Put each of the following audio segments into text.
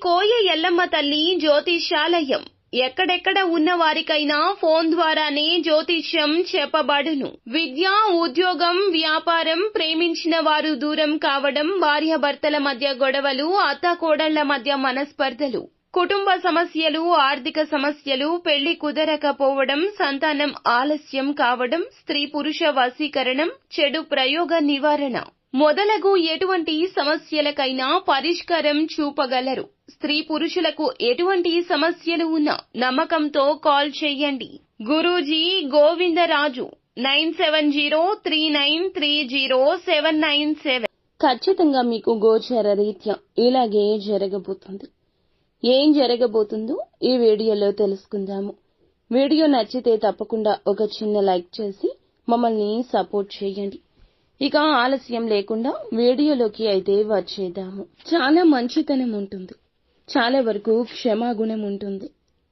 కోయ ఎల్లమ్మ తల్లి జ్యోతిష్యాలయం ఎక్కడెక్కడ ఉన్న వారికైనా ఫోన్ ద్వారానే జ్యోతిష్యం చెప్పబడును. విద్య, ఉద్యోగం, వ్యాపారం, ప్రేమించిన వారు దూరం కావడం, భార్యాభర్తల మధ్య గొడవలు, అత్తాకోడళ్ల మధ్య మనస్పర్ధలు, కుటుంబ సమస్యలు, ఆర్థిక సమస్యలు, పెళ్లి కుదరకపోవడం, సంతానం ఆలస్యం కావడం, స్త్రీ పురుష వశీకరణం, చెడు ప్రయోగ నివారణ మొదలగు ఎటువంటి సమస్యలకైనా పరిష్కారం చూపగలరు. స్త్రీ పురుషులకు ఎటువంటి సమస్యలు ఉన్నా నమ్మకంతో కాల్ చేయండి. గురూజీ గోవిందరాజు 9703930797. ఖచ్చితంగా మీకు గోచర రీత్యా ఇలాగే జరగబోతుంది. ఏం జరగబోతుందో ఈ వీడియోలో తెలుసుకుందాము. వీడియో నచ్చితే తప్పకుండా ఒక చిన్న లైక్ చేసి మమ్మల్ని సపోర్ట్ చేయండి. ఇక ఆలస్యం లేకుండా వీడియోలోకి అయితే వచ్చేద్దాము. చాలా మంచితనం ఉంటుంది, చాలా వరకు క్షమాగుణం ఉంటుంది.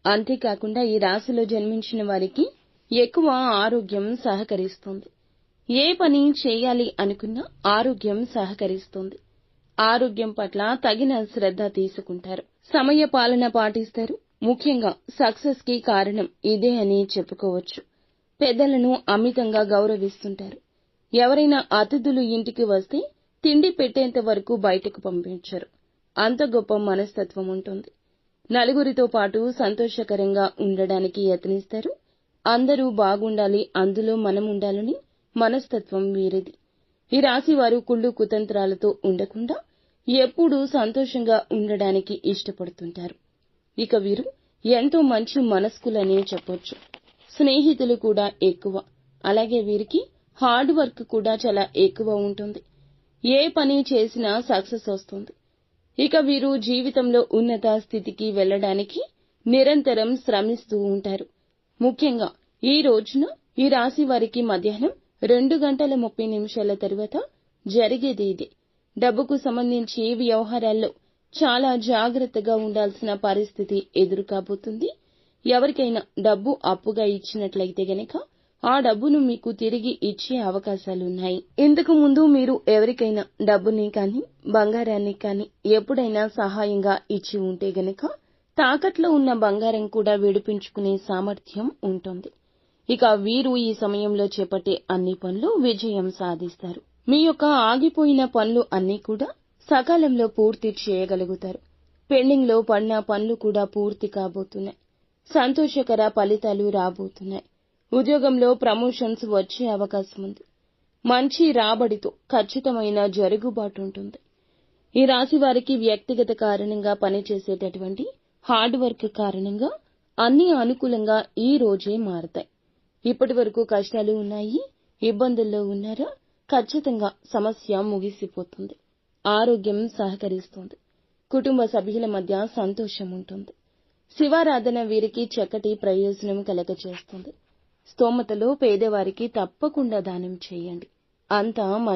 అంతేకాకుండా ఈ రాశిలో జన్మించిన వారికి ఎక్కువ ఆరోగ్యం సహకరిస్తుంది. ఏ పని చేయాలి అనుకున్నా ఆరోగ్యం సహకరిస్తుంది. ఆరోగ్యం పట్ల తగిన శ్రద్ధ తీసుకుంటారు. సమయ పాలన పాటిస్తారు. ముఖ్యంగా సక్సెస్ కి కారణం ఇదే అని చెప్పుకోవచ్చు. పెద్దలను అమితంగా గౌరవిస్తుంటారు. ఎవరైనా అతిథులు ఇంటికి వస్తే తిండి పెట్టేంత వరకు బయటకు పంపించరు. అంత గొప్ప మనస్తత్వం ఉంటుంది. నలుగురితో పాటు సంతోషకరంగా ఉండడానికి యత్నిస్తారు. అందరూ బాగుండాలి, అందులో మనం ఉండాలని మనస్తత్వం వీరిది. ఈ రాశి వారు కుళ్ళు కుతంత్రాలతో ఉండకుండా ఎప్పుడూ సంతోషంగా ఉండడానికి ఇష్టపడుతుంటారు. ఇక వీరు ఎంతో మంచి మనస్కులనే చెప్పొచ్చు. స్నేహితులు కూడా ఎక్కువ. అలాగే వీరికి హార్డ్ వర్క్ కూడా చాలా ఎక్కువ ఉంటుంది. ఏ పని చేసినా సక్సెస్ వస్తుంది. ఇక వీరు జీవితంలో ఉన్నత స్థితికి వెళ్లడానికి నిరంతరం శ్రమిస్తూ ఉంటారు. ముఖ్యంగా ఈ రోజున ఈ రాశి వారికి మధ్యాహ్నం 2:30 తరువాత జరిగేది ఇదే. డబ్బుకు సంబంధించి వ్యవహారాల్లో చాలా జాగ్రత్తగా ఉండాల్సిన పరిస్థితి ఎదురు కాబోతుంది. ఎవరికైనా డబ్బు అప్పుగా ఇచ్చినట్లయితే గనక ఆ డబ్బును మీకు తిరిగి ఇచ్చే అవకాశాలున్నాయి. ఇంతకు ముందు మీరు ఎవరికైనా డబ్బుని కానీ బంగారాన్ని కానీ ఎప్పుడైనా సహాయంగా ఇచ్చి ఉంటే గనక తాకట్లో ఉన్న బంగారం కూడా విడిపించుకునే సామర్థ్యం ఉంటుంది. ఇక వీరు ఈ సమయంలో చేపట్టే అన్ని పనులు విజయం సాధిస్తారు. మీ యొక్క ఆగిపోయిన పనులు అన్నీ కూడా సకాలంలో పూర్తి చేయగలుగుతారు. పెండింగ్ లో పడిన పనులు కూడా పూర్తి కాబోతున్నాయి. సంతోషకర ఫలితాలు రాబోతున్నాయి. ఉద్యోగంలో ప్రమోషన్స్ వచ్చే అవకాశం ఉంది. మంచి రాబడితో ఖచ్చితమైన జరుగుబాటు ఉంటుంది. ఈ రాశి వారికి వ్యక్తిగత కారణంగా పనిచేసేటటువంటి హార్డ్ వర్క్ కారణంగా అన్ని అనుకూలంగా ఈ రోజే మారతాయి. ఇప్పటి వరకు కష్టాలు ఉన్నాయి, ఇబ్బందుల్లో ఉన్నారా? ఖచ్చితంగా సమస్య ముగిసిపోతుంది. ఆరోగ్యం సహకరిస్తుంది. కుటుంబ సభ్యుల మధ్య సంతోషం ఉంటుంది. శివారాధన వీరికి చక్కటి ప్రయోజనం కలగచేస్తుంది. స్తోమతలో పేదవారికి తప్పకుండా దానం చేయండి. అంతా మంచి